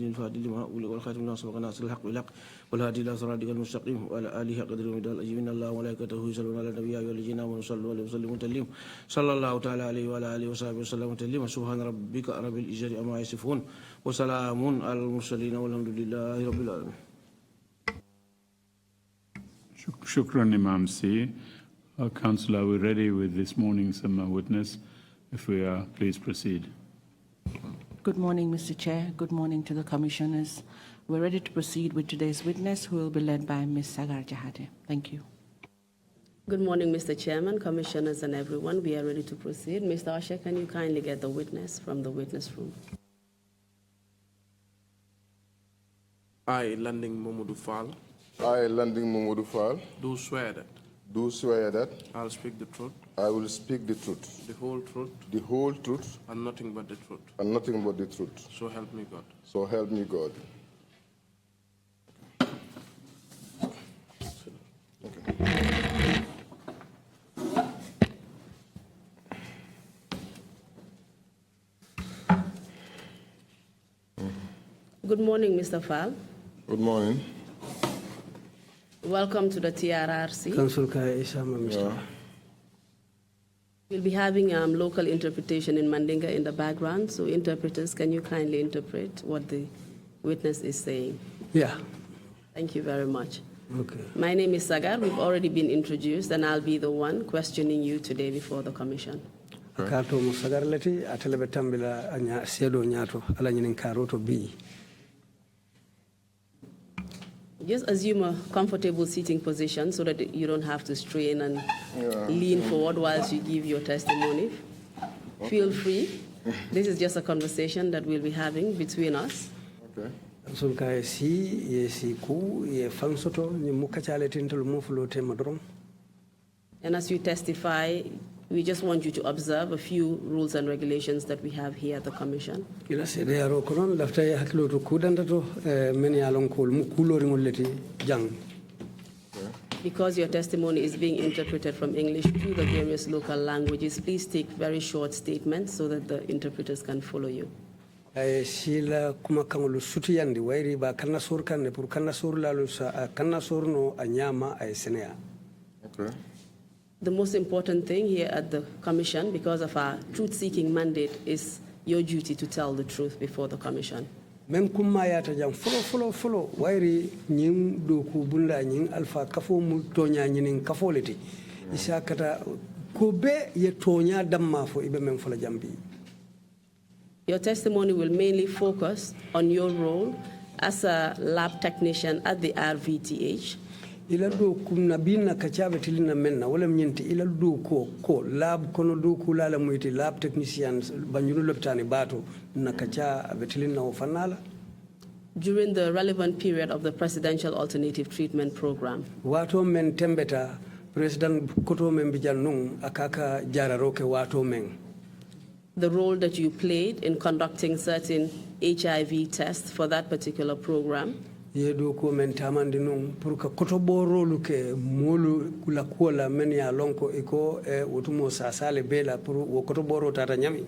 الفاضل لما أولئك والخاتم الناس وقناص الحق بالحق والهادي إلى صراطك المستقيم وعلى آله قدر ومدار الأجمعين الله وملائكته يصلون على النبي والذين آمنوا صلوا عليه وسلموا تسليما صلى الله تعالى عليه وعلى آله وصحبه وسلم تسليما سبحان ربك رب العزة عما يصفون وسلام على المرسلين والحمد لله رب العالمين. Shukran, Imam C. Councillor, are we ready with this morning's witness? If we are, please proceed. Good morning, Mr. Chair. Good morning to the commissioners. We're ready to proceed with today's witness, who will be led by Ms. Sagar Jahate. Thank you. Good morning, Mr. Chairman, commissioners, and everyone. We are ready to proceed. Mr. Usher, can you kindly get the witness from the witness room? I, Landing Momodu Faal. I, Landing Momodu Faal. Do swear that. Do swear that. I'll speak the truth. I will speak the truth. The whole truth. The whole truth. And nothing but the truth. And nothing but the truth. So help me God. So help me God. Okay. Good morning, Mr. Faal. Good morning. Welcome to the TRRC. Council Kai Isama Mr. We'll be having local interpretation in Mandinka in the background. So interpreters, can you kindly interpret what the witness is saying? Yeah. Thank you very much. Okay. My name is Sagar. We've already been introduced, and I'll be the one questioning you today before the commission. Kato Sagar leti atelebe tambila anya sedo nyato ala nyinin karoto bi. Just assume a comfortable seating position so that you don't have to strain and lean forward whilst you give your testimony. Okay. Feel free. This is just a conversation that we'll be having between us. Okay. Sulka si ye si ku ye fangsoto ni mukachale tintel mufulo te madrom. And as you testify, we just want you to observe a few rules and regulations that we have here at the Commission. Because your testimony is being interpreted from English to the various local languages, please take very short statements so that the interpreters can follow you. Okay. The most important thing here at the Commission, because of our truth-seeking mandate, is your duty to tell the truth before the Commission. Men kummayata jam follow wairi nying do ku bunda nying alpha kafo mu tonya nyinin kafoleti isa kata ko be ye tonya damma fo ibe men fola jambi. Your testimony will mainly focus on your role as a lab technician at the RVTH. Ila do kumna binna kachabe tilina menna wala mnyenti ila do ko lab kono do ku lala muiti lab technicians banjunu loptani bato na kacha betilina ofanala during the relevant period of the Presidential Alternative Treatment Program. Wato men tembeta President koto men bijannung akaka jararoke wato men. The role that you played in conducting certain HIV tests for that particular program. Yedo ko men tamandi non pour que koto borolu ke molu kula kola men ya lonko iko wotumo sasale bela pour wo koto boro tata nyami.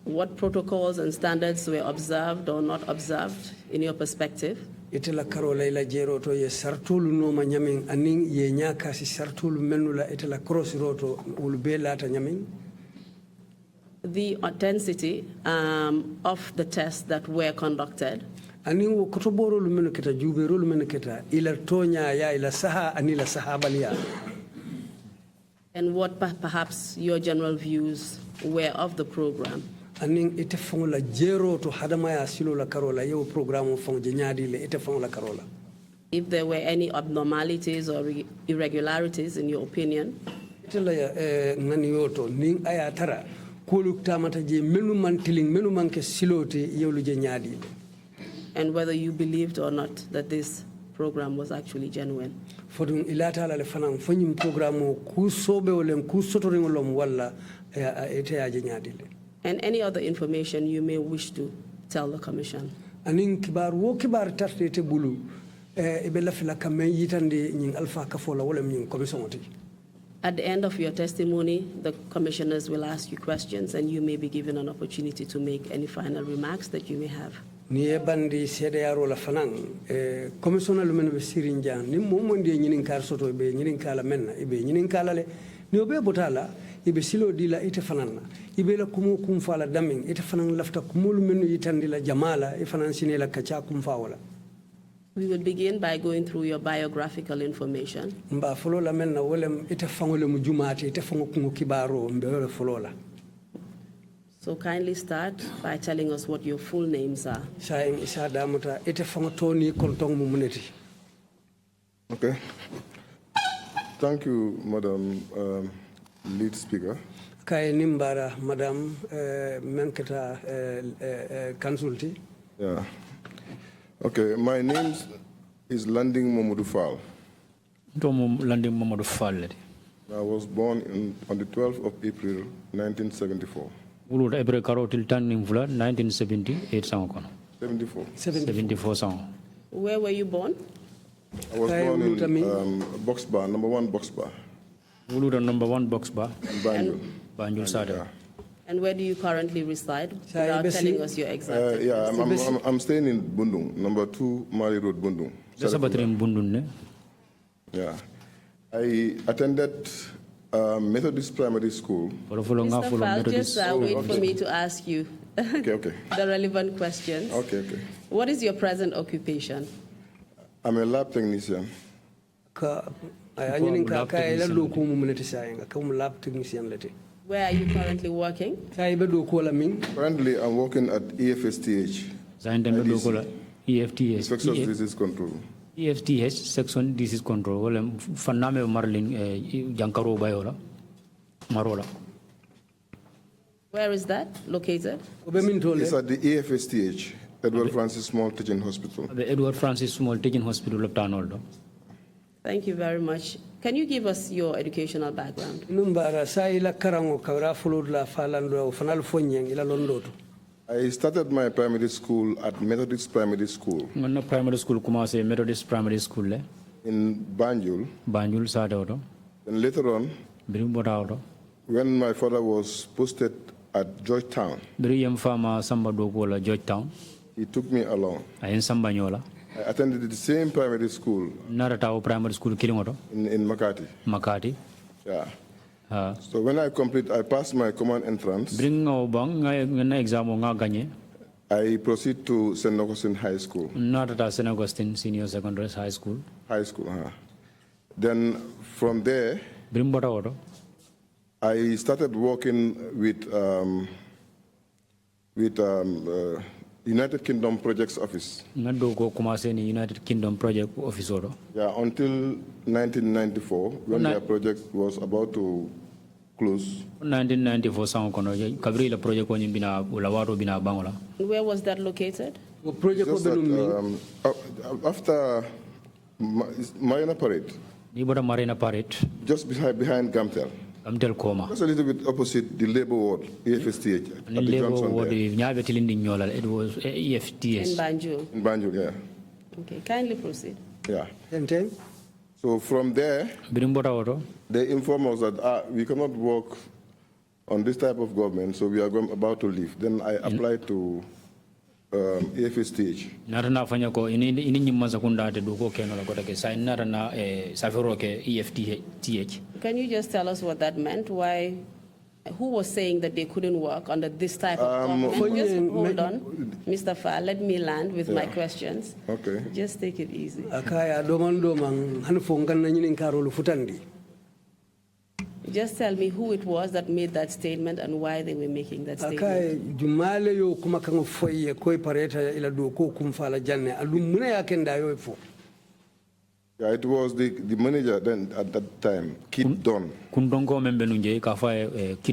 What protocols and standards were observed or not observed in your perspective? Itela karola ila jero to ye sartulu no ma nyamin anin ye nyaka si sartulu menula itela cross roto ul bela ta nyamin. The intensity of the tests that were conducted. Ani wo koto boro lu menu keta jube rolu menu keta ila tonya ya ila saha anila sahabalia. And what perhaps your general views were of the program? Aning ite fong la jero to hadama ya silo la karola yo program fong jenyadi le ite fong la karola. If there were any abnormalities or irregularities in your opinion? Itela ngani yoto ning aya tara kolu tamata je menu man tiling menu man ke silote yolu jenyadi le. And whether you believed or not that this program was actually genuine. Fodun ilata la fanang fanyim programo ku sobe olen ku sotoringolom wala ete ya jenyadile. And any other information you may wish to tell the Commission. Aning kibar wo kibar tartete bulu ibella fila kamen yitande nying alpha kafola wala nying commission oti. At the end of your testimony, the commissioners will ask you questions and you may be given an opportunity to make any final remarks that you may have. ni e bandi CDRO la fanan commissioner lu men be Sirin Jang ni mo mo ndi nyinin kar soto be nyinin kala menna e be nyinin kala le ni obe botala e be silo di la ite fananna e be la kumu kum fala damin ite fanan lafta kumul men yitandi la jamala e fanan sine la kacha kum fawala. We will begin by going through your biographical information. Mba folo la menna wolem ite fangole mu jumaati ite fango kungo kibaro mbe wala folo la. So kindly start by telling us what your full names are. Okay. Thank you, Madam Lead Speaker. Kay nimbara Madam Menketa Consulti. Yeah. Okay, my name is Landing Mamadou Faal. Landing Mamadou Faal. I was born on the 12th of April, 1974. Wuluta April karotil tanning vula 1978 sangokono. 74 song. Where were you born? I was born in Box Bar, number 1 Box Bar. Wuluta number 1 Box Bar. Banjul. Banjul Sada. And where do you currently reside? Without telling us your exact address. Yeah, I'm staying in Bundung, number 2 Mali Road, Bundung. Yeah. I attended Methodist Primary School. Mr. Faal, just wait for me to ask you okay. the relevant questions. Okay. What is your present occupation? I'm a lab technician. Where are you currently working? Currently, I'm working at EFSTH. EFTH. Infectious Disease Control. EFTH section disease control. Well, Faname Marlin Jankaro Bayola. Marola. Where is that located? It's at the EFSTH, Edward Francis Small Teaching Hospital. The Edward Francis Small Teaching Hospital of Tanoldo. Thank you very much. Can you give us your educational background? I started my primary school at Methodist Primary School. Primary school Methodist Primary School in Banjul. Banjul Sadoro. And later on, when my father was posted at Georgetown, Georgetown, he took me along. I attended the same primary school. Primary school in Makati. Makati. Yeah. So when I passed my common entrance. I proceed to St. Augustine High School. Not at St. Augustine Senior Secondary High School. High school, Then from there, I started working with United Kingdom Projects Office. United Kingdom Project Office. Yeah, until 1994, when their project was about to close. 1994, where was that located? After Marina Parade. Marina Parade. Just behind Gamtel. Gamtel Coma. Just a little bit opposite the Labour Ward, EFSTH. The Labour Ward, it was EFTH. In Banjul. In Banjul, yeah. Okay, kindly proceed. Yeah. So from there, they inform us that we cannot work on this type of government, so we are about to leave. Then I applied to EFSTH. Can you just tell us what that meant? Why? Who was saying that they couldn't work under this type of government? Just hold on, Mr. Faal. Let me land with my questions. Okay. Just take it easy. Just tell me who it was that made that statement and why they were making that statement. Yeah, it was the manager then at that time, Kid Don. Kid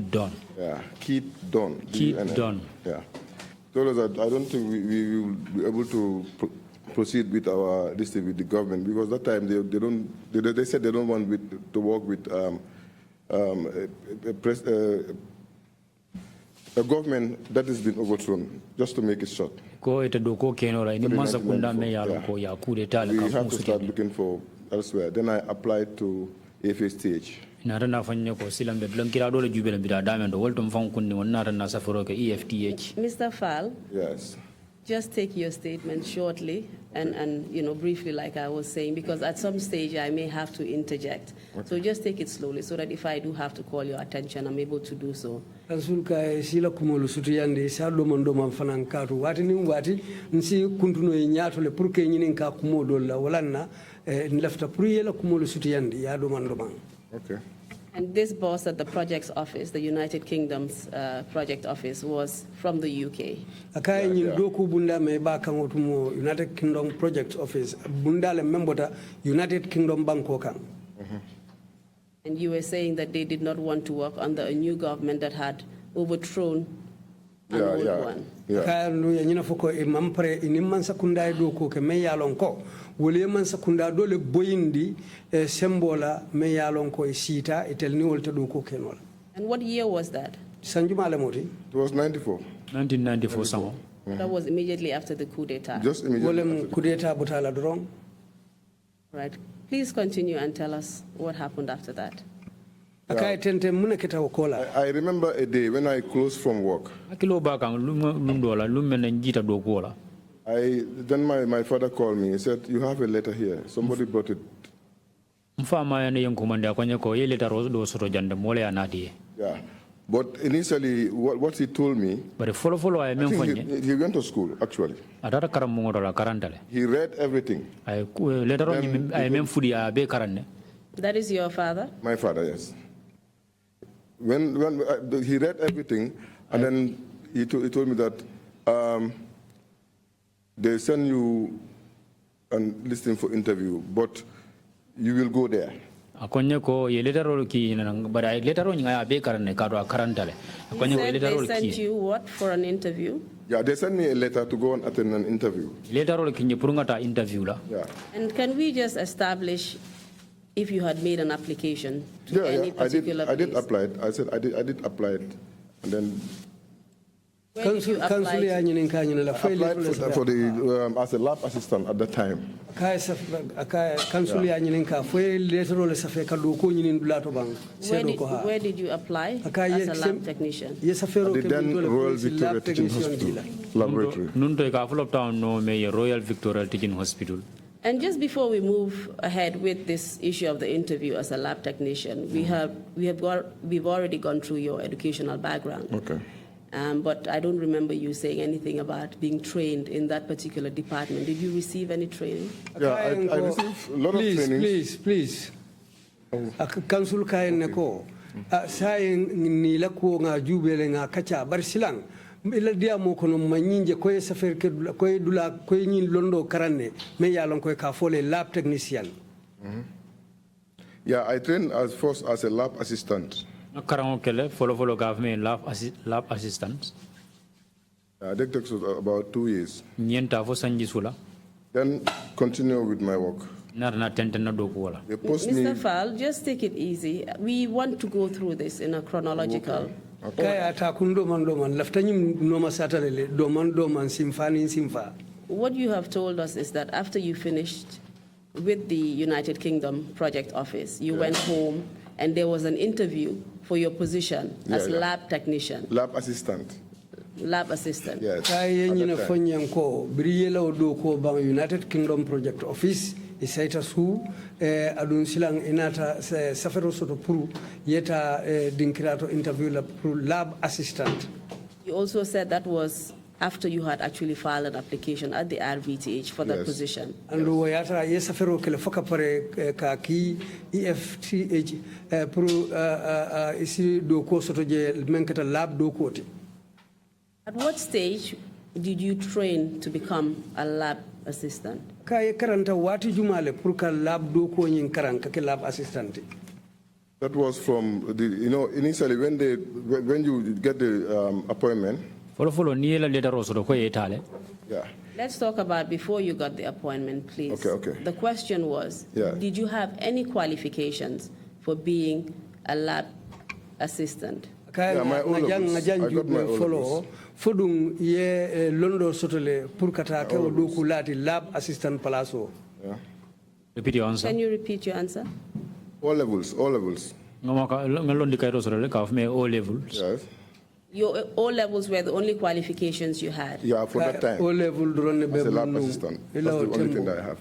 Don. Yeah, Kid Don. Kid Don. Yeah. Told us that I don't think we will be able to proceed with our listing with the government because that time they said they don't want to work with a government that has been overthrown, just to make it short. We have to start looking for elsewhere. Then I applied to FSTH. Mr. Faal? Yes. Just take your statement shortly and briefly, like I was saying, because at some stage I may have to interject. Okay. So just take it slowly so that if I do have to call your attention, I'm able to do so. Kansulka sila kumolu sutuyande sa domondo man fanan katu wati ni wati nsi kuntuno nyato le pour que nyinin ka kumodo la walanna lafta pour yela kumolu sutuyande ya domondo man. Okay. And this boss at the project's office, the United Kingdom's project office, was from the UK. Akaya nyin doku bunda me ba kan otumo United Kingdom project office bunda le membota United Kingdom banko kan. And you were saying that they did not want to work under a new government that had overthrown an old one. Kaya no ya nyina foko e mampre inimman sakunda doku ke me yalon ko wole man sakunda dole boyindi sembola me yalon ko e sita etel ni wolta doku kenol. And what year was that? Sanjuma le moti. It was 94. 1994 sama. That was immediately after the coup d'etat. Just immediately after the coup d'etat butala drong. Right. Please continue and tell us what happened after that. I remember a day when I closed from work. Then my father called me. He said, "You have a letter here. Somebody brought it." Yeah. But initially, what he told me, I think he went to school, actually. He read everything. That is your father? My father, yes. When he read everything, and then he told me that they send you and listen for interview, but you will go there. He said they sent you what for an interview? Yeah, they sent me a letter to go and attend an interview. Yeah. And can we just establish if you had made an application to any particular place? I did apply it. I said I did apply it, and then. Where did you apply? I applied for the as a lab assistant at the time. Where did you apply as a lab technician? At the then Royal Victoria Teaching Hospital laboratory. And just before we move ahead with this issue of the interview as a lab technician, we've already gone through your educational background. Okay. But I don't remember you saying anything about being trained in that particular department. Did you receive any training? Yeah, I received a lot of training. Please. Council kayen neko. Saying ni lako nga jubele nga kacha barsilang. Ila dia mo kono manyinje koye safer ke koye dula koye nyin londo karane me yalon koye ka fole lab technician. Yeah, I trained first as a lab assistant. Follow government lab assistants. That takes about 2 years. Then continue with my work. Mr. Faal, just take it easy. We want to go through this in a chronological. Okay. What you have told us is that after you finished with the United Kingdom project office, you went home and there was an interview for your position as lab technician. Lab assistant. Lab assistant. Yes. United Kingdom project office isaita su adun silang inata safero soto puru yeta dinkirato interview la puru lab assistant. You also said that was after you had actually filed an application at the RVTH for that position. And yata yesafero kele foka pare kaki EFTH puru isi doko soto je menkata lab dokoti. At what stage did you train to become a lab assistant? Kaya karanta wati jumale purka lab doko nyin karanka ke lab assistant. That was from the initially when you get the appointment. Yeah. Let's talk about before you got the appointment, please. Okay. The question was, did you have any qualifications for being a lab assistant? Yeah, my O levels. I got my O levels. Fodung ye londo sotole purkata ke oduku lati lab assistant palaso. Yeah. Repeat your answer. Can you repeat your answer? O levels. O levels. Yes. Your O levels were the only qualifications you had. Yeah, for that time. O level As a lab assistant. That's the only thing that I have.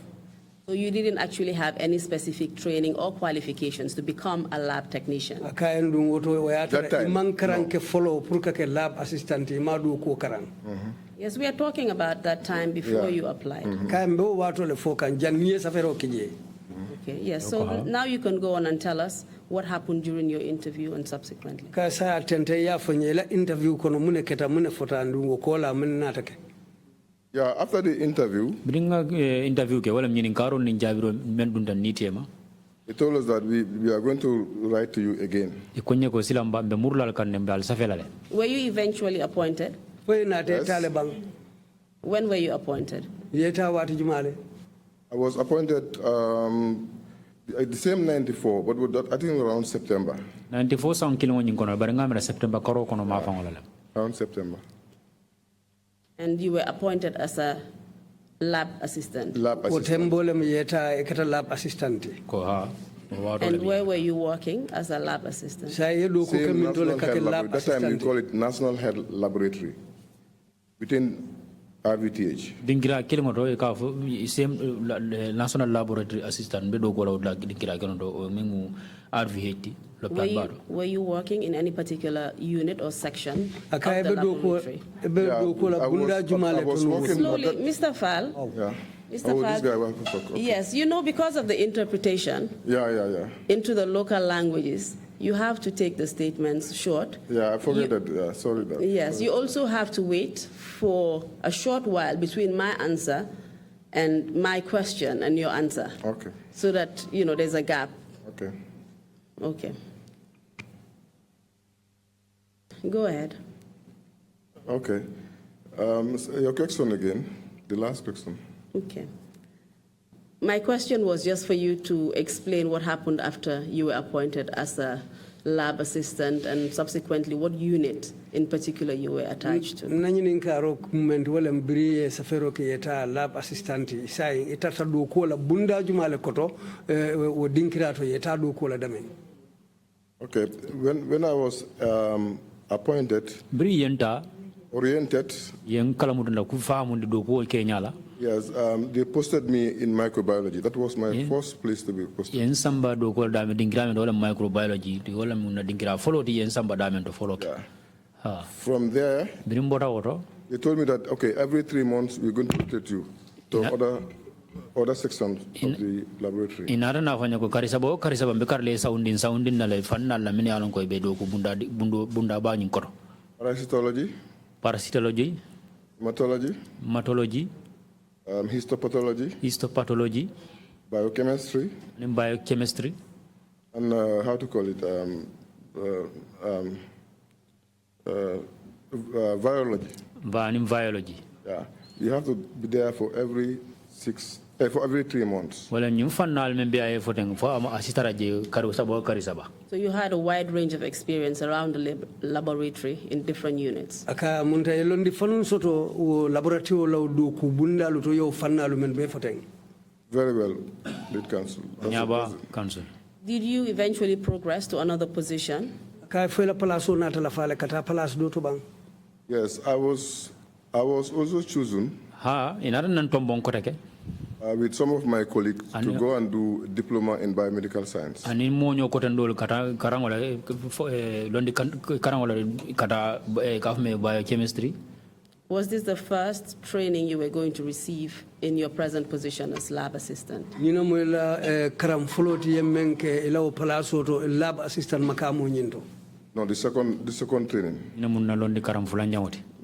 So you didn't actually have any specific training or qualifications to become a lab technician. That time, lab assistant. Yes, we are talking about that time before you applied. Okay, yes. So now you can go on and tell us what happened during your interview and subsequently. Yeah, after the interview, he told us that we are going to write to you again. Were you eventually appointed? Yes. When were you appointed? I was appointed the same 94, but I think around September. 94 sound kilo September Around September. And you were appointed as a lab assistant. Lab assistant. And where were you working as a lab assistant? Same National Health Laboratory. That time we call it National Health Laboratory within RVTH. Dingira kilimoto same national laboratory assistant be do ko la dingira kenodo mengu RVT. Were you working in any particular unit or section of the laboratory? I was working. Slowly, Mr. Faal. Yeah. Mr. Oh, Faal, this guy was okay. yes, you know, because of the interpretation into the local languages, you have to take the statements short. Yeah, I forget that. Yeah, sorry that. Yes, you also have to wait for a short while between my answer and my question and your answer. Okay. So that, you know, there's a gap. Okay. Okay. Go ahead. Okay. So your question again, the last question. Okay. My question was just for you to explain what happened after you were appointed as a lab assistant and subsequently what unit in particular you were attached to. Lab assistant sai itata do ko la bunda jumale koto wo dinkirato yeta do ko la damen. Okay, when I was appointed, oriented, yes, they posted me in microbiology. That was my first place to be posted. Yeah. From there, they told me that, okay, every 3 months we're going to rotate you to other sections of the laboratory. Parasitology, hematology, histopathology, biochemistry, and how to call it, virology. Yeah, you have to be there for every 3 months. So you had a wide range of experience around the laboratory in different units. Very well, lead counsel. Did you eventually progress to another position? Yes, I was also chosen with some of my colleagues to go and do diploma in biomedical science. Was this the first training you were going to receive in your present position as lab assistant? No, the second training.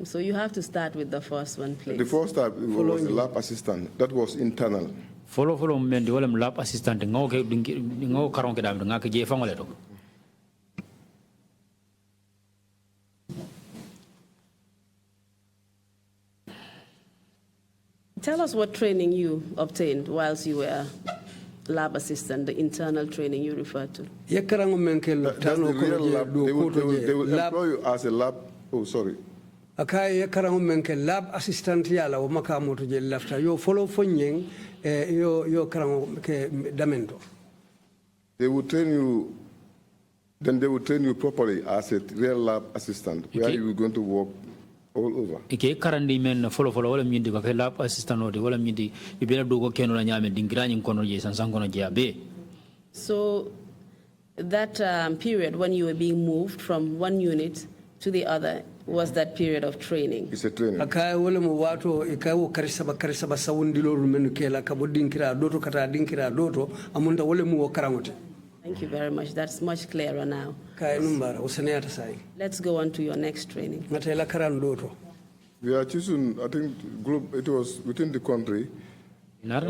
So you have to start with the first one, please. The first time was a lab assistant. That was internal. Lab assistant. Tell us what training you obtained whilst you were lab assistant, the internal training you referred to. That's the real lab. They will employ you as a lab. Oh, sorry. Lab assistant yala o makamoto je lafta yo follow fonyeng yo karango ke damento. They will train you Then they will train you properly as a real lab assistant, where you are going to work all over. Ike karandi men follow wala mindi ko ke lab assistant odi wala mindi ibela do ko keno la nyame dingirani kono je sansan kono je abe. So that period when you were being moved from one unit to the other was that period of training. It's a training. Akaya wala mo wato ikawo karisaba sawundilo rumenu kela kabo dinkira doto kata dinkira doto amunda wala mo karamote. Thank you very much. That's much clearer now. Let's go on to your next training. We are choosing, I think, group. It was within the country. But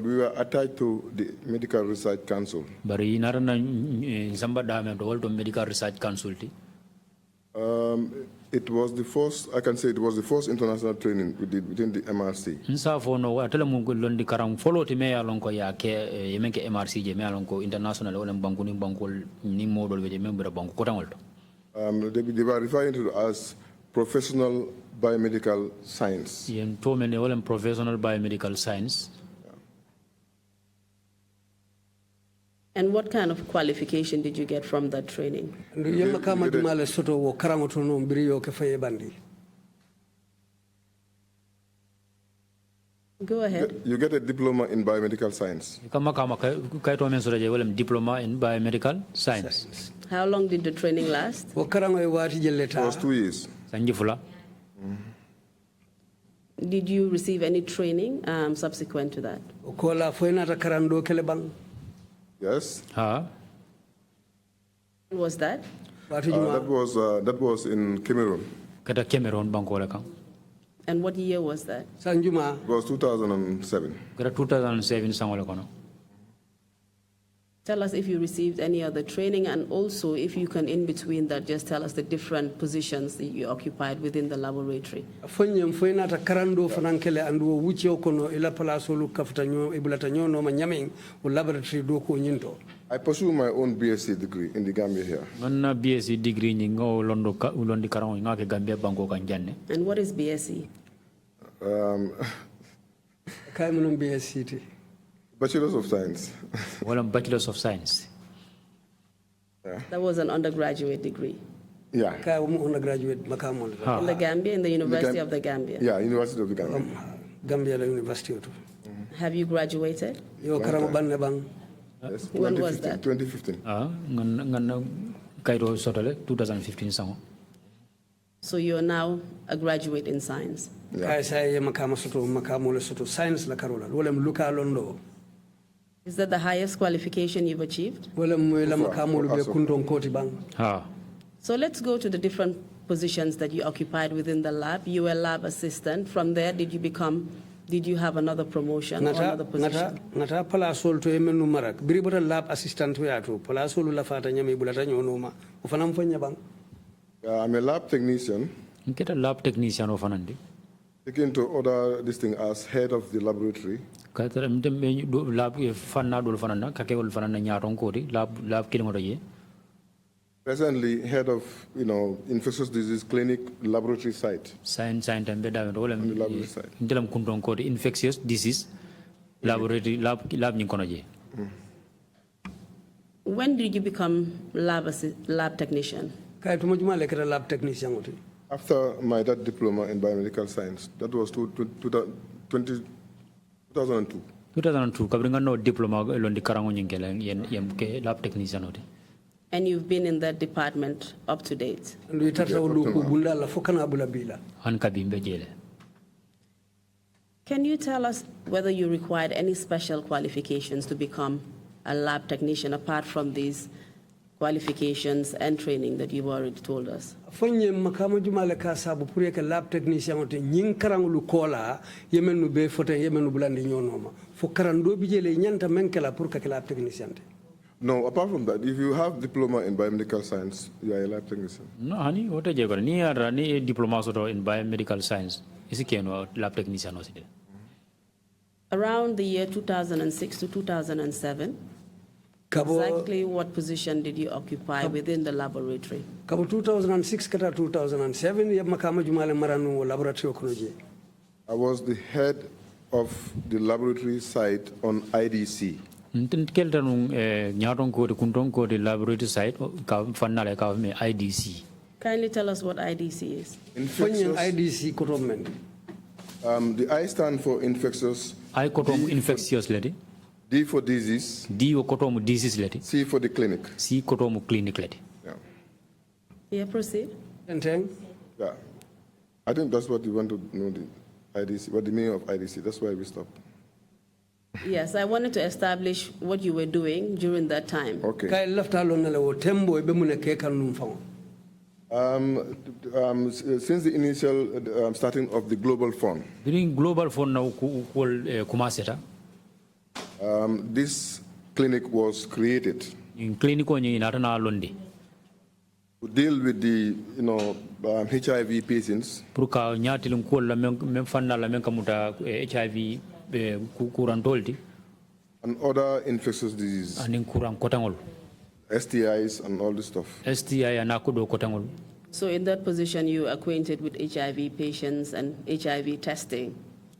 we were attached to the Medical Research Council. Medical Research Council. It was the first, I can say it was the first international training we did within the MRC. They were referring to it as professional biomedical science. Professional biomedical science. And what kind of qualification did you get from that training? Go ahead. You get a diploma in biomedical science. Diploma in biomedical science. How long did the training last? It was 2 years. Did you receive any training subsequent to that? Yes. What was that? That was in Cameroon. And what year was that? It was 2007. 2007. Tell us if you received any other training, and also if you can, in between that, just tell us the different positions that you occupied within the laboratory. I pursue my own BSc degree in the Gambia here. BSc degree And what is BSc? Bachelor's of Science. Bachelor's of Science. Yeah. That was an undergraduate degree. Yeah. Undergraduate in the Gambia, in the University of the Gambia. Yeah, University of the Gambia. Gambia University. Have you graduated? Yes, When was that? 2015. 2015. So you're now a graduate in science. Yeah. Is that the highest qualification you've achieved? So let's go to the different positions that you occupied within the lab. You were a lab assistant. From there, did you have another promotion or another position? I'm a lab technician. Get a lab technician of Anandi. Taken to order this thing as head of the laboratory. Presently, head of infectious disease clinic laboratory site. Science and laboratory site. Infectious disease laboratory lab. When did you become lab technician? After my diploma in biomedical science, that was 2002. 2002, kabringa no diploma londi karango nyingela lab technician. And you've been in that department up to date? Can you tell us whether you required any special qualifications to become a lab technician apart from these qualifications and training that you've already told us? Lab technician No, apart from that, if you have diploma in biomedical science, you are a lab technician. No, honey, what is it? Ni diploma in biomedical science. Is it lab technician? Around the year 2006 to 2007, exactly what position did you occupy within the laboratory? 2006 to 2007, I was the head of the laboratory site on IDC. Laboratory site IDC. Kindly tell us what IDC is. IDC the I stand for infectious. I infectious lady. D for disease. D kotomu disease lady. C for the clinic. C kotomu clinic lady. Yeah, proceed. Yeah. I think that's what you want to know, the IDC, what the meaning of IDC. That's why we stopped. Yes, I wanted to establish what you were doing during that time. Okay. Since the initial starting of the Global Fund, during Global Fund this clinic was created in clinic to deal with the HIV patients HIV and other infectious diseases, STIs and all this stuff. STI and So in that position, you acquainted with HIV patients and HIV testing.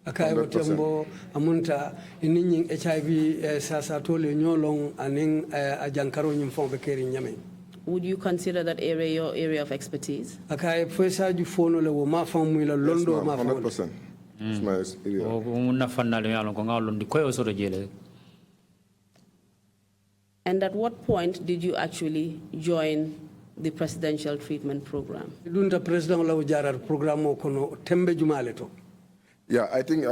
Amunta ininyin HIV sasa tole nyolong aning ajankaro nyimfon bekeri nyame. Would you consider that area your area of expertise? Akai fesa ju fono le wo ma fam mu la londo ma 100%. It's my area. And at what point did you actually join the presidential treatment program? Dunta president la jarar program kono tembe jumale to. Yeah, I think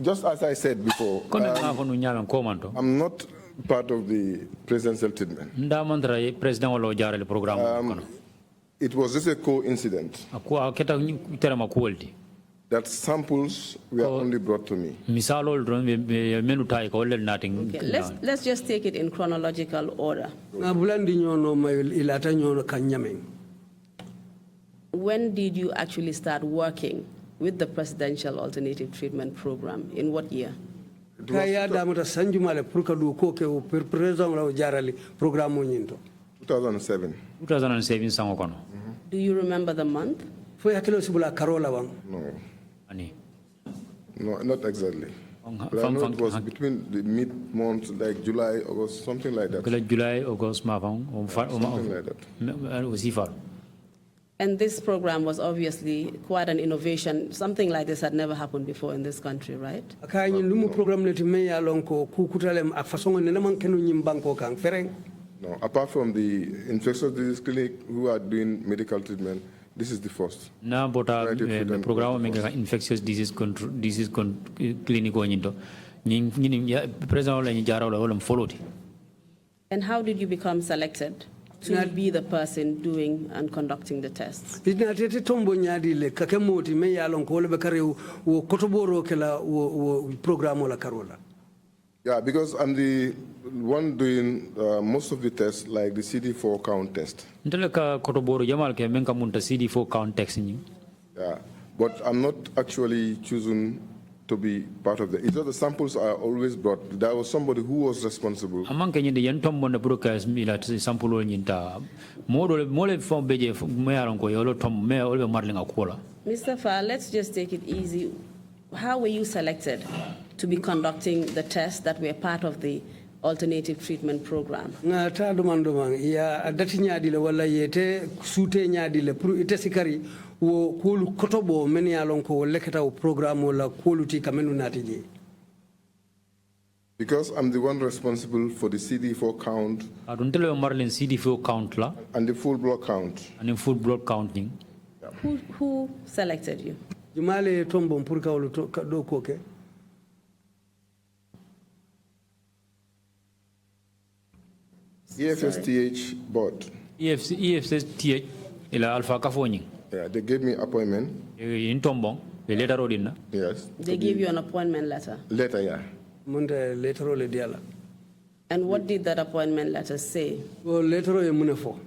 just as I said before, I'm not part of the presidential treatment. It was just a coincidence that samples were only brought to me. Okay, let's just take it in chronological order. When did you actually start working with the Presidential Alternative Treatment Program? In what year? 2007. 2007 Do you remember the month? No. No, not exactly. But I know it was between the mid-month, like July, August, something like that. July, August, something like that. And this program was obviously quite an innovation. Something like this had never happened before in this country, right? No, apart from the infectious disease clinic who are doing medical treatment, this is the first. Na bota program infectious disease clinic president followed. And how did you become selected to be the person doing and conducting the tests? Yeah, because I'm the one doing most of the tests, like the CD4 count test. CD4 count test. Yeah, but I'm not actually choosing to be part of it. It's just the samples are always brought. There was somebody who was responsible. Mr. Faal, let's just take it easy. How were you selected to be conducting the tests that were part of the alternative treatment program? Ya adati nyadi le wala yete sute nyadi le pour ite sikari wo kolu kotobo men ya lon ko lekata o program wala koluti kamenu natiji. Because I'm the one responsible for the CD4 count. CD4 count la and the full blood count. And the full blood counting. Yeah. Who selected you? Jumale tombo pour ka do koke. EFSTH board. EFSTH ila alpha kafoni. Yeah, they gave me appointment. In Tombong, the letter rodina. Yes. They gave you an appointment letter. Letter, yeah. Munde letter le diala. And what did that appointment letter say? Well, letter e munefo.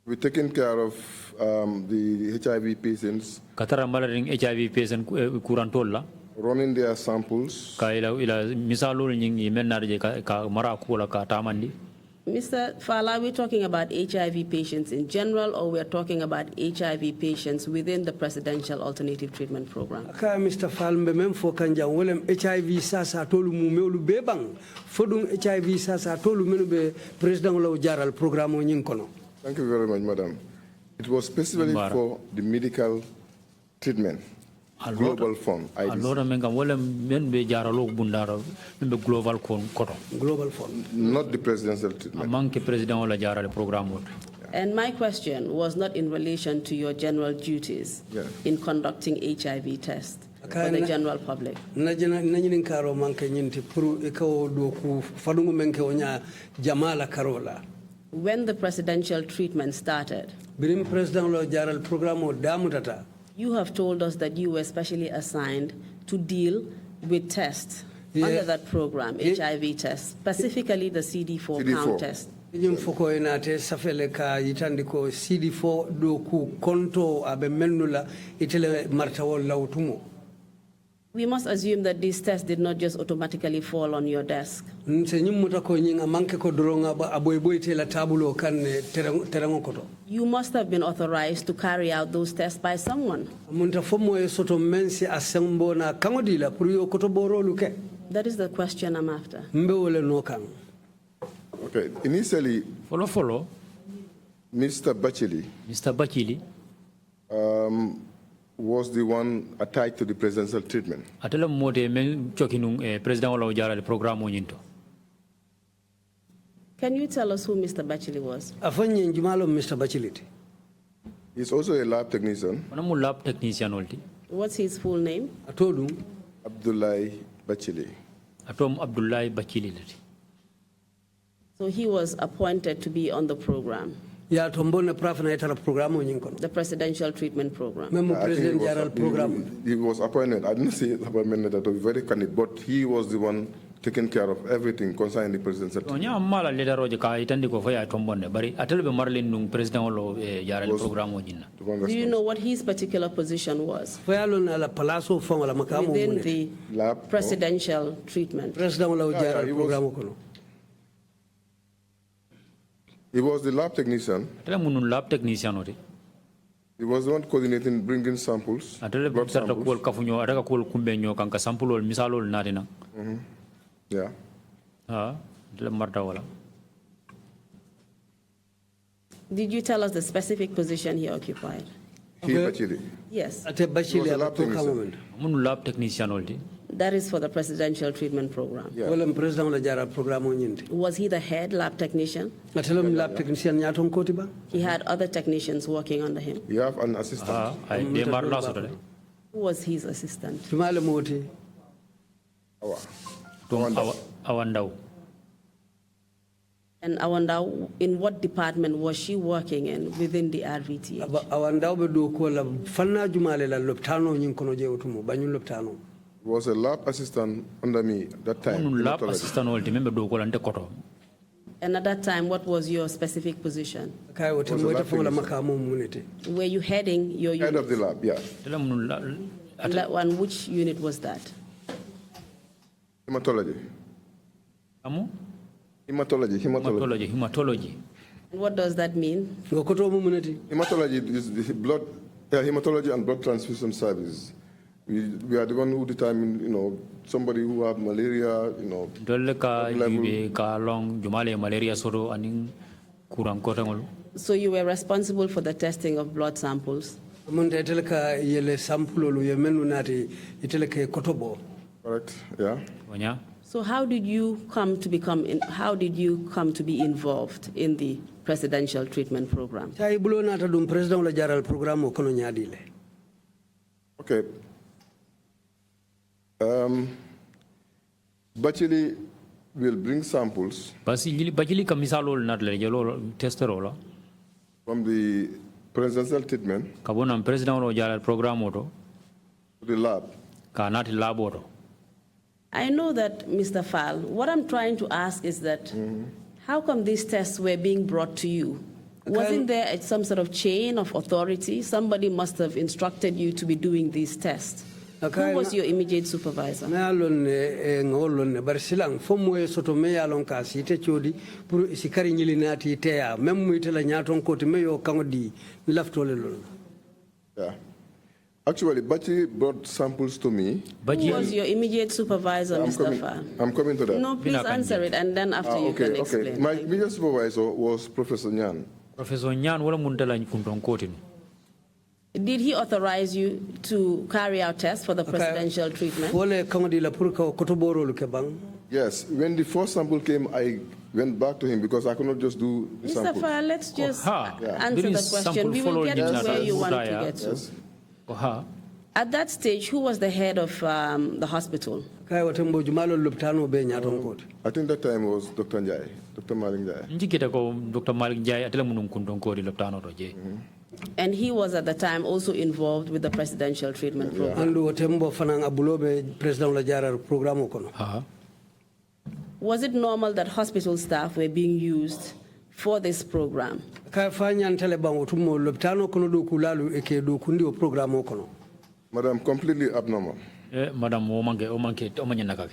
We're taking care of the HIV patients. Katara malaring HIV patient kurantola. Running their samples. Ka ila misalo nyingi menarje ka maraku la ka tamandi. Mr. Mr. Faal, are we talking about HIV patients in general, or we're talking about HIV patients within the Presidential Alternative Treatment Program? Ka Mr. Faal mbe mem fo kanjang wolem HIV sasa tolu mu mewlu bebang fodum HIV sasa tolu menu be president law jaral programme o nyin kono. Thank you very much, madam. It was specifically for the medical treatment. Global Fund. Allora menga wolem men be jaralo bundaro men be global koto. Global Fund. Not the presidential treatment. Manke president wala jarale programme. And my question was not in relation to your general duties in conducting HIV tests for the general public. Najinin karo manke nyinti puru ikaw do ku fadungu menke onya jamala karola. When the presidential treatment started, Birim president lo jaral program o damutata. You have told us that you were specially assigned to deal with tests under that program, HIV tests, specifically the CD4 count test. Foko enate safele ka yitandiko CD4 do ku konto abe menula itele martawol lawtumo. We must assume that these tests did not just automatically fall on your desk. You must have been authorized to carry out those tests by someone. That is the question I'm after. Okay, initially, follow. Mr. Bachili was the one attached to the presidential treatment. Atela mode men chokinung president wala ujara program onyinto. Can you tell us who Mr. Bachili was? Afanye njumalo Mr. Bachili. He's also a lab technician. Manamu lab technician olti. What's his full name? Atodum Abdullahi Bachili. Atom Abdullahi Bachili. So he was appointed to be on the program. The presidential treatment program. He was appointed. I didn't say appointment that was very candid, but he was the one taking care of everything concerning the presidential treatment. Do you know what his particular position was within the presidential treatment? He was the lab technician. He was the one coordinating, bringing samples, blood samples. Yeah. Did you tell us the specific position he occupied? Yes. Lab technician. That is for the presidential treatment program. Yeah. Was he the head lab technician? He had other technicians working under him. You have an assistant. Who was his assistant? Awandau. And Awandau, in what department was she working in within the RVTH? He was a lab assistant under me at that time. Lab assistant And at that time, what was your specific position? Were you heading your unit? Head of the lab, yeah. And which unit was that? Hematology. Hematology. And what does that mean? Hematology is the blood, hematology and blood transfusion service. We are the one who determine, somebody who have malaria, So you were responsible for the testing of blood samples? Correct, yeah. So how did you come to be involved in the presidential treatment program? Okay. Bachili will bring samples from the presidential treatment to the lab. I know that, Mr. Faal, what I'm trying to ask is that how come these tests were being brought to you? Wasn't there some sort of chain of authority? Somebody must have instructed you to be doing these tests. Who was your immediate supervisor? Me alon ngolon ne bar silang fomo e soto me alon ka site chodi pour sikari nyili nati teya même muy tela nyaton ko me yo kangodi laftole lol. Yeah. Actually, Bachi brought samples to me. Who was your immediate supervisor, Mr. Faal? I'm coming to that. No, please answer it, and then after you can explain. Okay. My immediate supervisor was Professor Nyan. Professor Nyan wala muntala kunton kotin. Did he authorize you to carry out tests for the presidential treatment? Wole kangodi la pour ko kotoboro lu ke bang. Yes, when the first sample came, I went back to him because I could not just do the Mr. sample. Faal, let's just answer There the is question. sample We will get following to where you want to Yes. get to. Yes. At that stage, who was the head of the hospital? Kay watembo jumalo luptano be nyaton ko. I think that time was Dr. Njai, Dr. Malik Njai. Njikita ko Dr. Malik Njai atela munum kunton kodi loptano roje. And he was at the time also involved with the presidential treatment program. Andu watembo fanang abulobe president la jarar programme kono. Was it normal that hospital staff were being used for this program? Kay fanyan tele bang otumo luptano kono do kulalu eke do kundi o programme kono. Madam, completely abnormal. Madam omanke.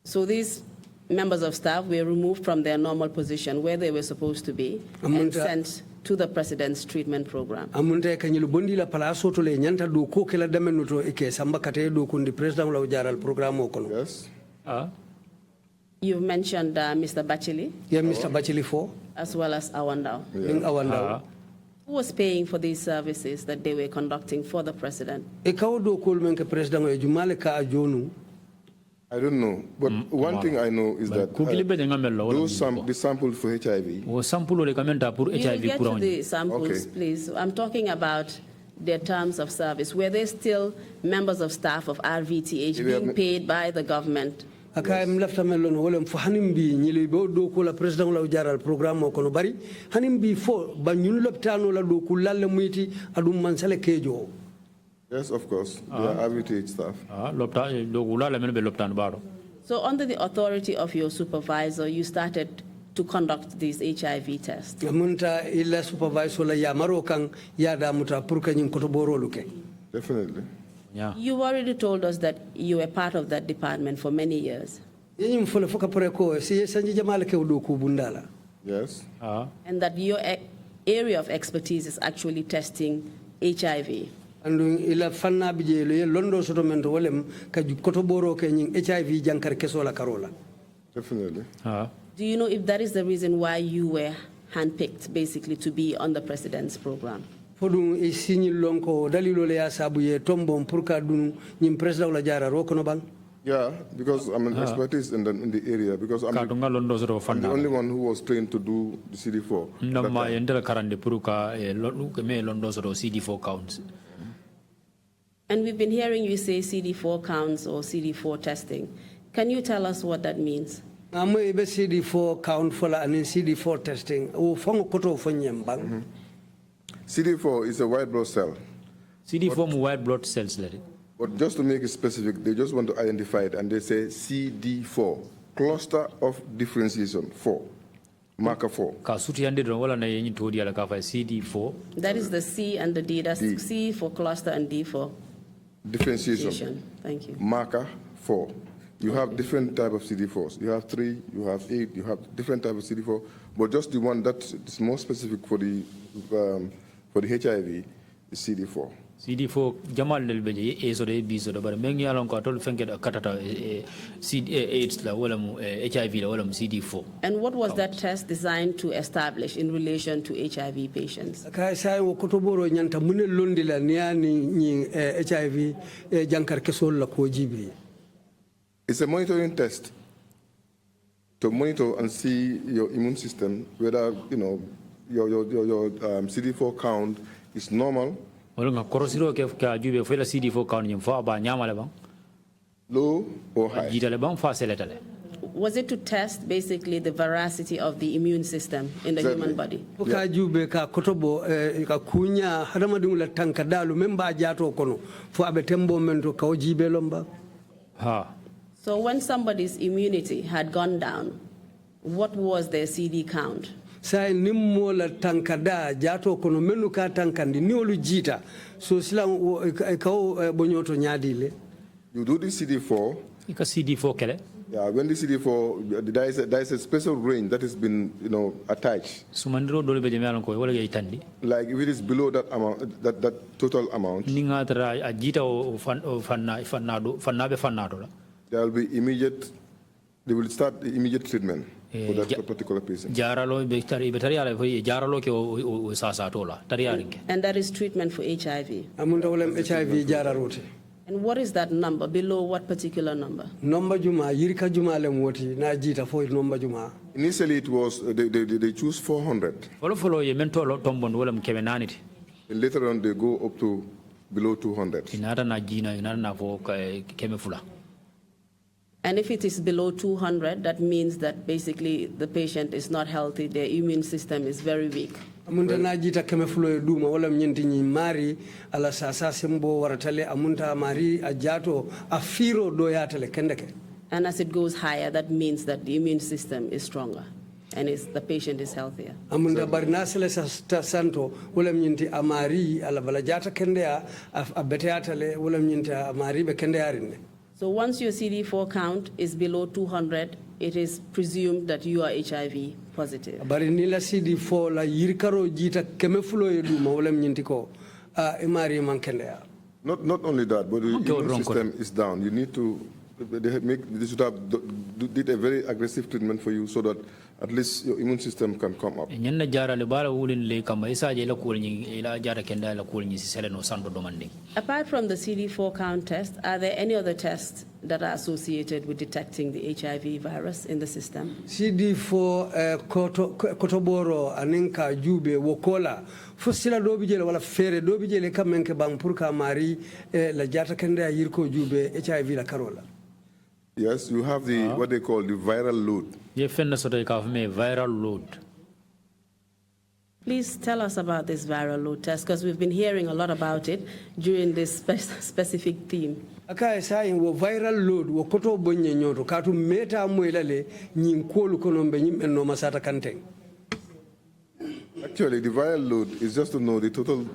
So these members of staff were removed from their normal position where they were supposed to be and sent to the president's treatment program. Amunta kanyilu bondi la palaso to le nyanta do ko kala damenuto eke samba kate do kundi president la jaral programme kono. Yes. You've mentioned Mr. Bachili. Yeah, Mr. Bachili for. As well as Awandao. Awandao. Who was paying for these services that they were conducting for the president? E kawo do kol men ke president e jumale ka ajonu. I don't know, but one thing I know is that the sample for HIV. We'll get to the samples, please. I'm talking about their terms of service. Were they still members of staff of RVTH being paid by the government? Akay lafta melon wolem fo hanim bi ñili bo do ko la president la jaral programme ko no bari hanim bi fo ba ñun loptano la do ko lalle muyti adum man sale kejo. Yes, of course. They are RVTH staff. So under the authority of your supervisor, you started to conduct these HIV tests. Munta illa supervisor la ya maro kan ya da muta pour ka ñin ko to borolu ke. Definitely. Yeah. You already told us that you were part of that department for many years. Yeñim fo le foka pare ko si sanji jamal ke do ko bundala. Yes. And that your area of expertise is actually testing HIV. Andu ila fanna bije lo londo soto men to wolem ka koto boro ke ñin HIV jankar keso la karola. Definitely. Do you know if that is the reason why you were handpicked basically to be on the president's program? Fodum e signi lonko dalilo le ya sabu ye tombom pour ka dunu ñim president la jara ro kono bang. Yeah, because I'm an expertise in the area because I'm the only one who was trained to do the CD4. CD4 counts. And we've been hearing you say CD4 counts or CD4 testing. Can you tell us what that means? Amo ebe CD4 count for la and CD4 testing. O fongo koto fonyem bang. CD4 is a white blood cell. CD4 white blood cells. But just to make it specific, they just want to identify it and they say CD4, cluster of differentiation 4, marker 4. CD4. That is the C and the D. That's D. C for cluster and D for differentiation. Thank you. Marker 4. You have different type of CD4s. You have 3, you have 8, you have different type of CD4. But just the one that is more specific for the HIV is CD4. CD4 jamal del beje A so de B so de bar mengi alon ko tol fenke katata AIDS la wala mu HIV la wala mu CD4. And what was that test designed to establish in relation to HIV patients? Ka sai wo kotoboro nyanta munel londi la niani ni HIV jankar kesol la ko jibi. It's a monitoring test to monitor and see your immune system whether your CD4 count is normal. CD4 count low or high. Was it to test basically the veracity of the immune system in the human body? So when somebody's immunity had gone down, what was their CD count? say nimmola tankada jato kono menu ka tankandi niolu jita so sila ko bonyoto nyadile. You do the CD4. Ika CD4 kele. Yeah, when the CD4, there is a special range that has been, attached. Sumandro dole be jamialan ko wala yitandi. Like if it is below that amount, that total amount. Ninga tara ajita o fanna do. There will be immediate. They will start the immediate treatment for that particular patient. Jaralo be tari ala fo jaralo ke o sasa tola tari yarinke. And that is treatment for HIV. Amunda wolem HIV jararote. And what is that number? Below what particular number? Number juma yirika juma lem woti na jita fo number juma. Initially it was they choose 400. Follow ye mentolo tombon wolem kemenaniti. And later on they go up to below 200. Inara na jina inara na fo kemefula. And if it is below 200, that means that basically the patient is not healthy, their immune system is very weak. Amunta najita kemefulo duma wala mnyenti ni mari ala sasa sembo waratale amunta mari ajato afiro doyatale kendeke. And as it goes higher, that means that the immune system is stronger and the patient is healthier. Amunda barinasele santo wala mnyenti amari ala balajata kendea abeteatale wala mnyenti amari be kendearinde. So once your CD4 count is below 200, it is presumed that you are HIV positive. Bari nila CD4 la yirkaro jita kemefulo yedu mawala mnyintiko imari mankendea. Not only that, but the immune system is down. You need to they should have did a very aggressive treatment for you so that at least your immune system can come up. Nyenna jara le bala wulin le kama isa je la kulni ila jara kenda la kulni si seleno sando domandi. Apart from the CD4 count test, are there any other tests that are associated with detecting the HIV virus in the system? CD4 kotoboro aninka jube wokola fosila dobi jele wala fere dobi jele kamenke bang purka mari la jata kenda yirko jube HIV la karola. Yes, you have the what they call the viral load. Ye fenna soto ka me viral load. Please tell us about this viral load test, because we've been hearing a lot about it during this specific theme. Aka sai wo viral load wo koto bonye nyoto katu meta moylale nyin kolu kono be nyim no masata kanteng. Actually, the viral load is just to know the total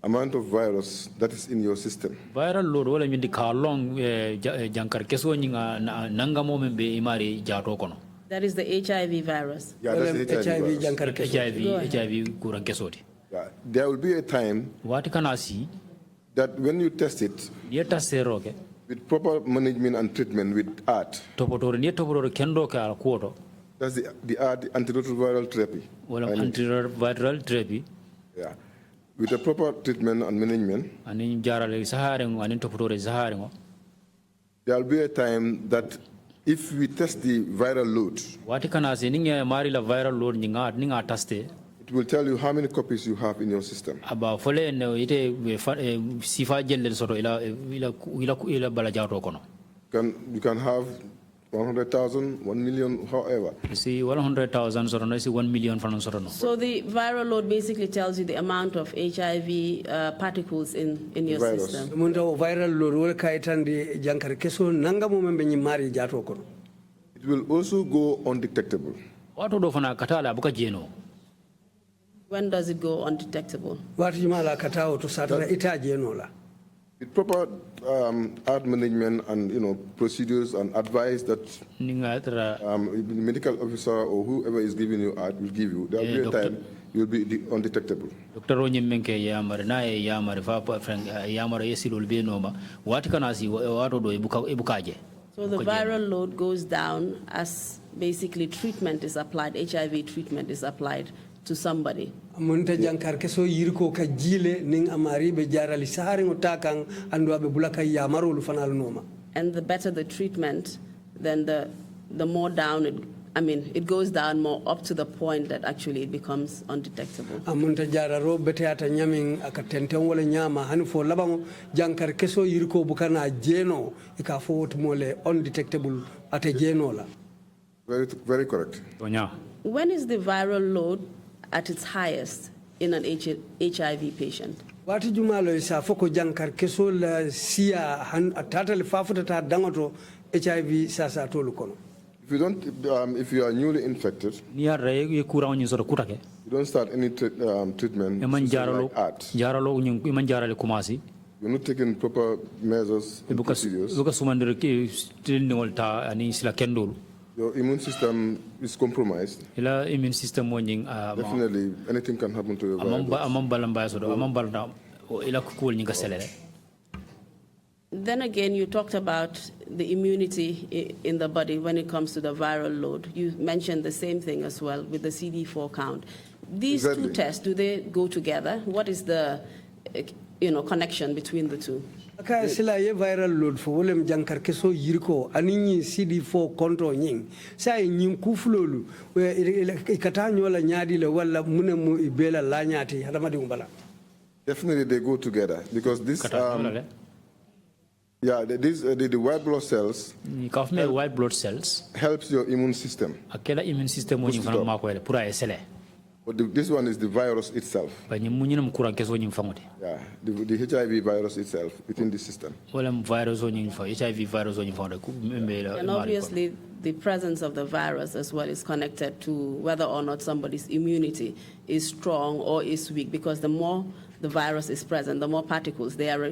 amount of virus that is in your system. Viral load wala mindi ka long jankar keso nyinga nanga moment be imari jato kono. That is the HIV virus. Yeah, that's the HIV kurang kesodi. Yeah, there will be a time What can I see? that when you test it with proper management and treatment with art, that's the art antiretroviral therapy. Well, antiretroviral therapy. Yeah. With a proper treatment and management, there will be a time that if we test the viral load, it will tell you how many copies you have in your system. You can have 100,000, 1 million, however. See, 100,000 or 1 million. So the viral load basically tells you the amount of HIV particles in your system. Viral load it will also go undetectable. When does it go undetectable? With proper art management and procedures and advice that the medical officer or whoever is giving you art will give you, there will be a time you will be undetectable. Doctor Onyemmenke yamare na yamare fa friend yamare yesilul be noma what can I see wato do ibukaje. So the viral load goes down as basically treatment is applied, HIV treatment is applied to somebody. Munta jankar keso yirko ka jile ning amari be jarali sahari ngotakang andwa be bulaka yamaro lu fanal noma. And the better the treatment, then the more down it goes down more up to the point that actually it becomes undetectable. Amunta jararo beteata nyaming akatenten wala nyama hani fo labango jankar keso yirko bukana jeno ikafo mole undetectable ate jeno la. Very, very correct. When is the viral load at its highest in an HIV patient? Wati jumalo isa foko jankar keso la siya han atata le fafuta ta dangoto HIV sasa tolu kono. If you don't, if you are newly infected, ni ya re ye courant ni soto kutake you don't start any treatment e man system like art. jaralo ni e man jarale commencé You're not taking proper measures and procedures. buka sumandire ke tilningol ta ani sila kendol Your immune system is compromised. ila immune system mo nying Definitely, anything can happen to your virus. amam balamba so do amam balda ila ko ni gaselele. Then again, you talked about the immunity in the body when it comes to the viral load. You mentioned the same thing as well with the CD4 count. These Exactly. two tests, do they go together? What is the connection between the two? Aka sila ye viral load fo wolem jankar keso yirko aninyi CD4 control nying sa nyin kuflolu ikata nyola nyaadi le wala munemu ibela la nyaati hadama di umbala. Definitely, they go together because this. The white blood cells white blood cells helps your immune system. akela immune system mo nying fana mako ele pour sele. But this one is the virus itself. ba nyim munyinam courant keso nyim fangote. Yeah, the HIV virus itself within the system. wala virus o nyim fa HIV virus o nyim fa ku mbela. And obviously, the presence of the virus as well is connected to whether or not somebody's immunity is strong or is weak, because the more the virus is present, the more particles there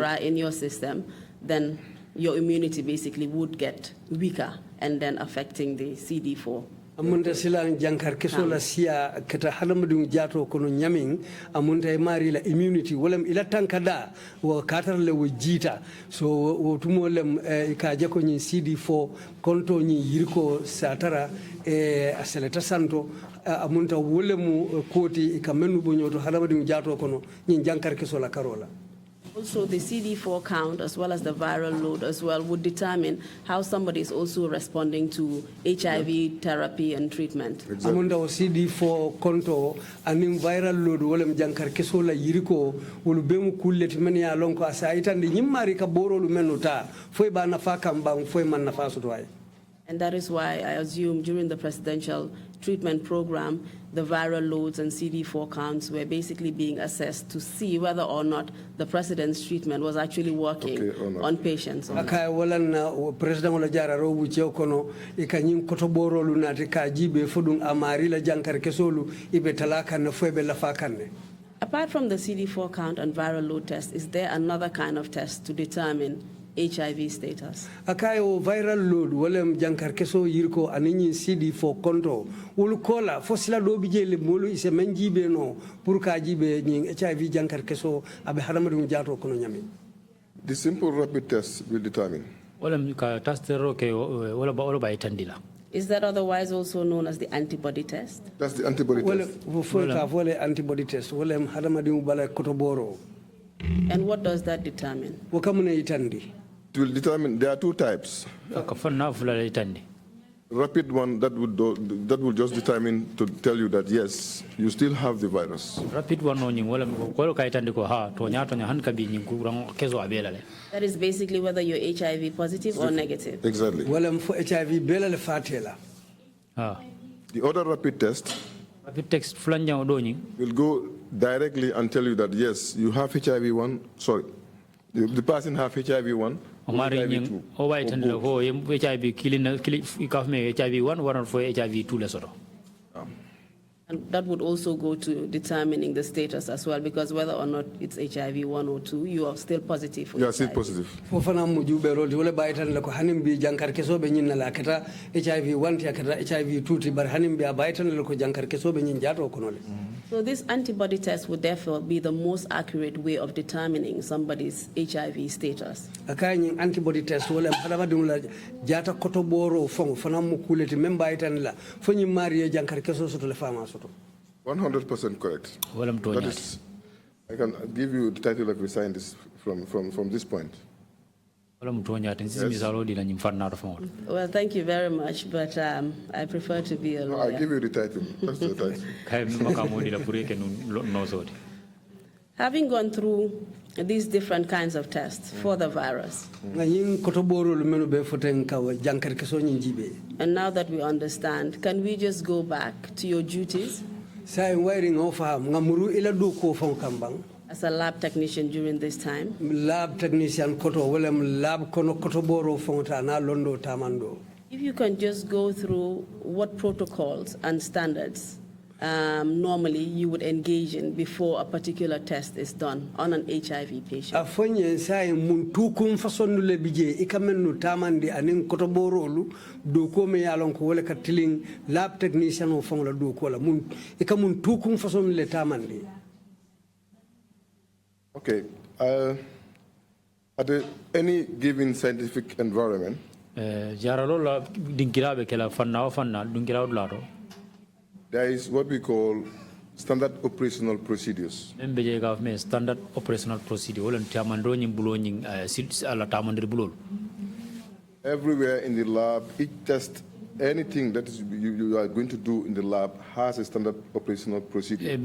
are in your system, then your immunity basically would get weaker and then affecting the CD4. Amunta silang jankar keso la sia keta halamadung jato kono nyaming amunta mari la immunity walam ila tankada wa katar le wajita so wotumo lem ka jako ni CD4 konto ni yirko satara aseleta santo amunta wolemu koti ikamenu bonyoto halamadung jato kono ni jankar keso la karola. Also, the CD4 count as well as the viral load as well would determine how somebody is also responding to HIV therapy and treatment. Amunda o CD4 konto anim viral load wolem jankar keso la yiriko wolu bemu kulleti men ya lonko asa itande nyimmari ka borolu menuta foy ba nafa kambang foy man nafa sutway. And that is why I assume during the presidential treatment program, the viral loads and CD4 counts were basically being assessed to see whether or not the president's treatment was actually working on patients. Aka walan president wala jara ro bu cew kono e kanyim koto borolu nati ka jibe fodum amari la jankar kesolu ibe talaka na foybe la fakanne. Apart from the CD4 count and viral load test, is there another kind of test to determine HIV status? Akayo viral load walem jankar keso yirko anini CD4 konto wul kola fosila do bijele molu ise menjibe no pour ka jibe nyi HIV jankar keso abe hadamadum jato kono nyami. The simple rapid test will determine. wala ka testero ke wala ba itandila. Is that otherwise also known as the antibody test? That's the antibody test. Wala antibody test walem hadamadum bala kotoboro. And what does that determine? Wakamune itandi. It will determine, there are two types. Rapid one that will just determine to tell you that yes, you still have the virus. Rapid one That is basically whether you're HIV positive or negative. Exactly. The other rapid test will go directly and tell you that yes, you have HIV1. Sorry, the person have HIV1. HIV2 HIV1 And that would also go to determining the status as well, because whether or not it's HIV1 or 2, you are still positive for You are HIV. still positive. Fofana mujube rodi wala baitan lako hanimbi jankar keso be nyin la kata HIV1 ti kata HIV2 ti bar hanimbi baitan lako jankar keso be nyin jato konole. So this antibody test would therefore be the most accurate way of determining somebody's HIV status. Akany antibody test wala hadama dum la jata kotoboro fong fana mukuleti memba itan la fonyi mari jankar keso soto le fama soto. 100% correct. That is, I can give you the title of a scientist from this point. Well, thank you very much, but I prefer to be a lawyer. No, I'll give you the title. That's the title. Having gone through these different kinds of tests for the virus, and now that we understand, can we just go back to your duties as a lab technician during this time? Lab technician koto lab kono koto boro fongta na londo tamando. If you can just go through what protocols and standards normally you would engage in before a particular test is done on an HIV patient. Afonye sai mun tukum façon le bije ikamenu tamandi anin kotoborolu do ko me yalon ko wala katiling lab technician o fon la do ko la mun ikamun tukum façon le tamandi. Okay. At any given scientific environment, jaralo la dinkirabe kala fanna dinkiraw laro. there is what we call standard operational procedures. Standard operational procedure. Everywhere in the lab, each test, anything that is you are going to do in the lab has a standard operational procedure.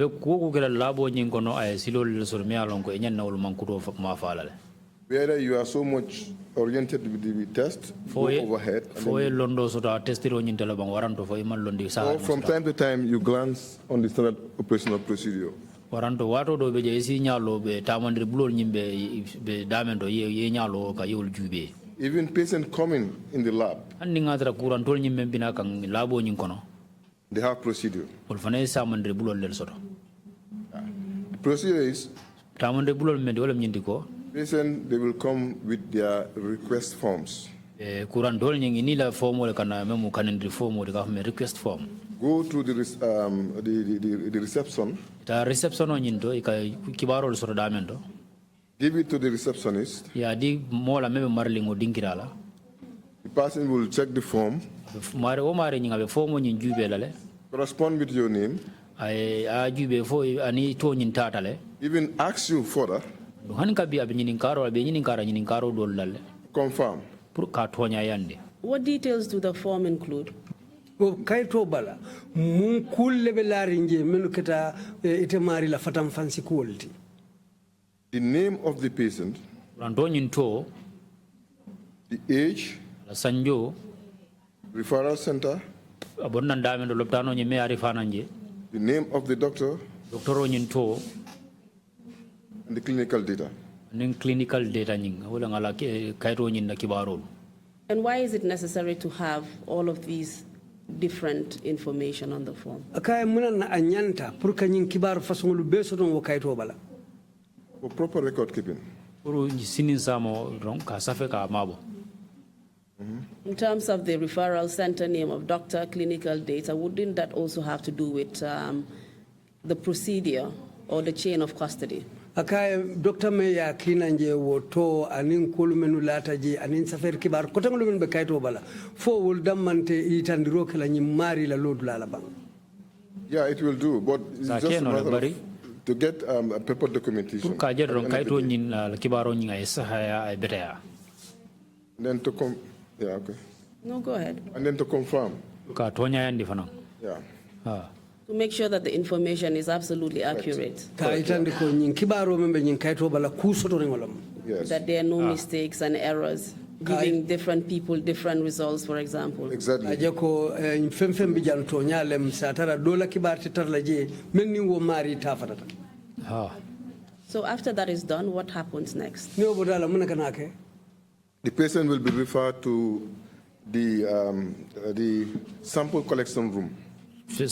Whether you are so much oriented with the test, go overhead. Or from time to time, you glance on the standard operational procedure. Even patients coming in the lab, they have procedure. The procedure is patient, they will come with their request forms. Go through the reception. Give it to the receptionist. The person will check the form. Correspond with your name. Even ask you further. Confirm. What details do the form include? Kaito bala mun kulle be larinje menu keta itemari la fatam fancy quality. The name of the patient, the age, referral center, the name of the doctor, and the clinical data. And why is it necessary to have all of these different information on the form? For proper record keeping. In terms of the referral center, name of doctor, clinical data, wouldn't that also have to do with the procedure or the chain of custody? Doctor Meya Kinanje woto anin kulumenu lataji anin safer kibar kotangulu be kaito bala fo will damante itandiro kala nyimari la lodu la bang. Yeah, it will do, but it's just a matter of to get a paper documentation. And then to yeah, okay. No, go ahead. And then to confirm. Yeah. To make sure that the information is absolutely accurate. Yes. That there are no mistakes and errors, giving different people different results, for example. Exactly. So after that is done, what happens next? The patient will be referred to the sample collection room. He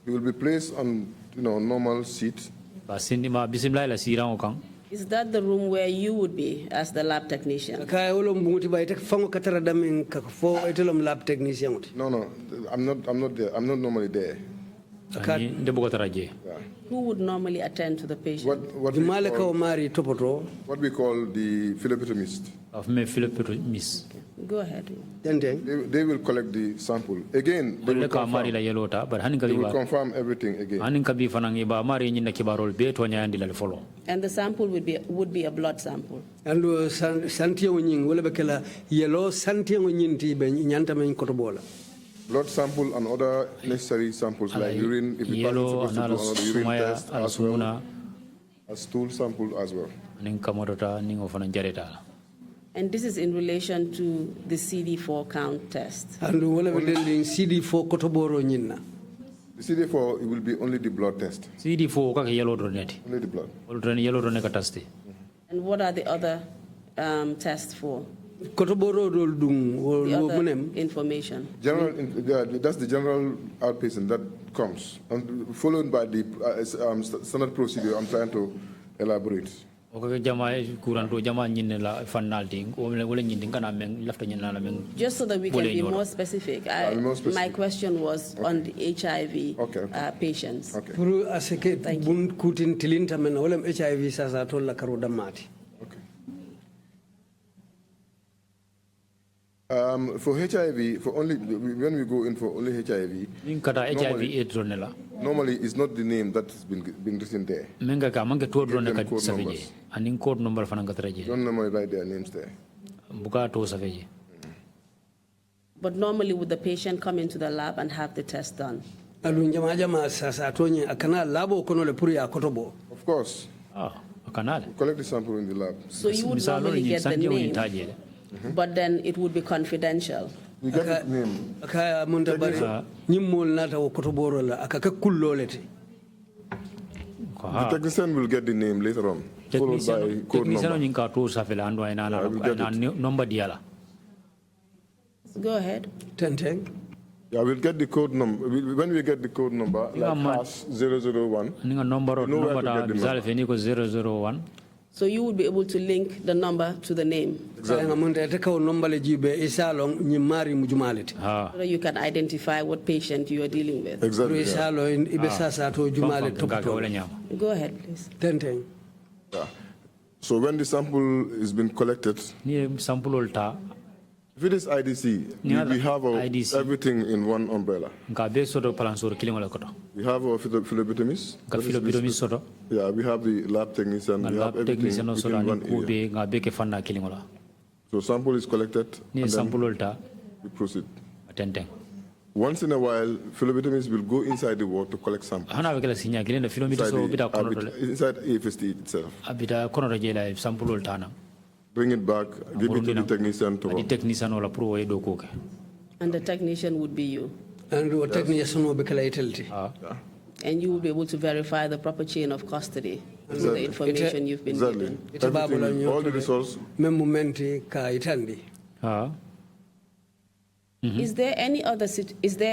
will be placed on normal seat. Is that the room where you would be as the lab technician? No, I'm not there. I'm not normally there. Who would normally attend to the patient? What we call the phlebotomist. Go ahead. They will collect the sample. Again, they will confirm everything again. And the sample would be a blood sample. Blood sample and other necessary samples like urine, if the person is supposed to do another urine test as well, a stool sample as well. And this is in relation to the CD4 count test. The CD4, it will be only the blood test. CD4 only the blood. And what are the other tests for? Kotoboro dol dung wo The other munem. information. That's the general outpatient that comes, followed by the standard procedure I'm trying to elaborate. Okay, jama kuranto jama nyinne la fanalti wala nyinde kana men lafta nyina la men. Just so that we can be more specific. My question was on the HIV patients. Okay. Puru aseke bun kutin tilinta men wala HIV sasa to la karo damati. For HIV, when we go in for only HIV, normally it's not the name that's been written there. Code number Don't normally write their names there. But normally would the patient come into the lab and have the test done? Of course. Collect the sample in the lab. So you would normally get the name, but then it would be confidential. You get the name. The technician will get the name later on, followed by code number. Go ahead. Yeah, we'll get the code number. When we get the code number, like hash 001, you know where to get the number. So you would be able to link the number to the name. Exactly. So that you can identify what patient you are dealing with. Exactly. Go ahead, please. Yeah. So when the sample is been collected, if it is IDC, we have everything in one umbrella. We have our phlebotomist. Yeah, we have the lab technician. We have everything within one area. So sample is collected, and then we proceed. Once in a while, phlebotomists will go inside the ward to collect samples. Inside AFST itself. Bring it back, give it to the technician to run. And the technician would be you. And the technician will be And you will be able to verify the proper chain of custody with the information you've been given. All the results. Is there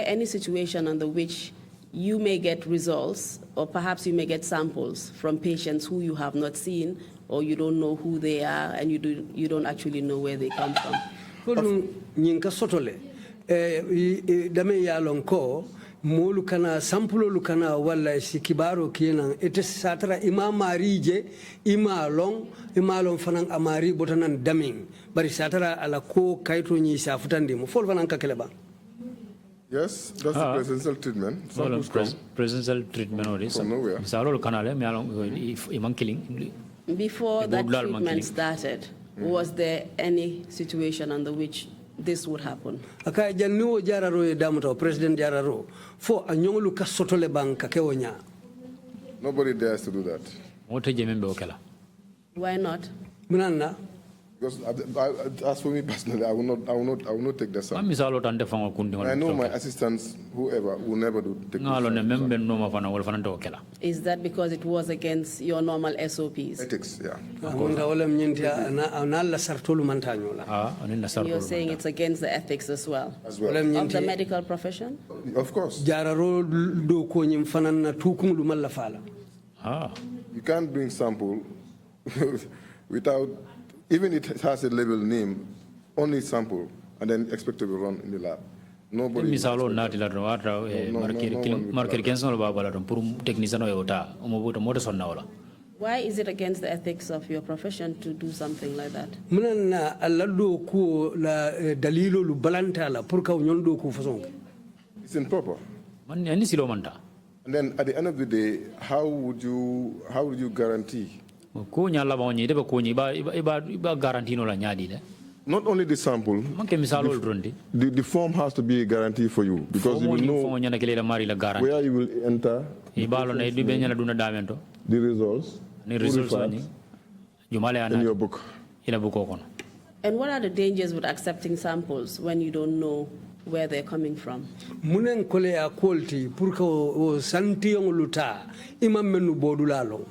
any situation under which you may get results, or perhaps you may get samples from patients who you have not seen, or you don't know who they are, and you don't actually know where they come from? Molu kana sampulo lukana wala sikibaro kiena ete satra ima marije ima long fanang amari botanan daming bari satra ala ko kaito ni safutandi mo fol fanan kakeleba. Yes, that's the presidential treatment. Presidential treatment or this. Before that treatment started, was there any situation under which this would happen? Aka jannu jararo e damuto president jararo fo anyonglu ka sotole banka kewonya. Nobody dares to do that. Why not? Munana. Because as for me personally, I will not take that sample. I know my assistants, whoever, will never take that. Is that because it was against your normal SOPs? Ethics, yeah. You're saying it's against the ethics as well? As well. Of the medical profession? Of course. You can't bring sample without, even it has a label name, only sample, and then expect to be run in the lab. Nobody. Why is it against the ethics of your profession to do something like that? It's improper. And then at the end of the day, how would you guarantee? Not only the sample, the form has to be a guarantee for you, because you will know where you will enter the results in your book. And what are the dangers with accepting samples when you don't know where they're coming from? Munen kole a quality purka o santiong luta imam menu bodulalo.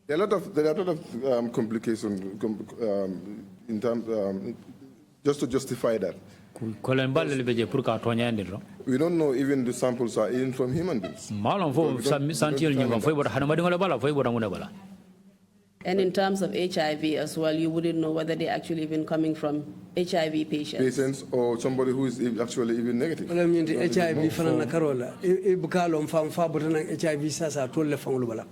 There are a lot of complications in terms just to justify that. We don't know even the samples are in from human beings. And in terms of HIV as well, you wouldn't know whether they're actually even coming from HIV patients. Patients or somebody who is actually even negative. HIV fanana karola e bukalo mfam fa botana HIV sasa tolle fangulu bala.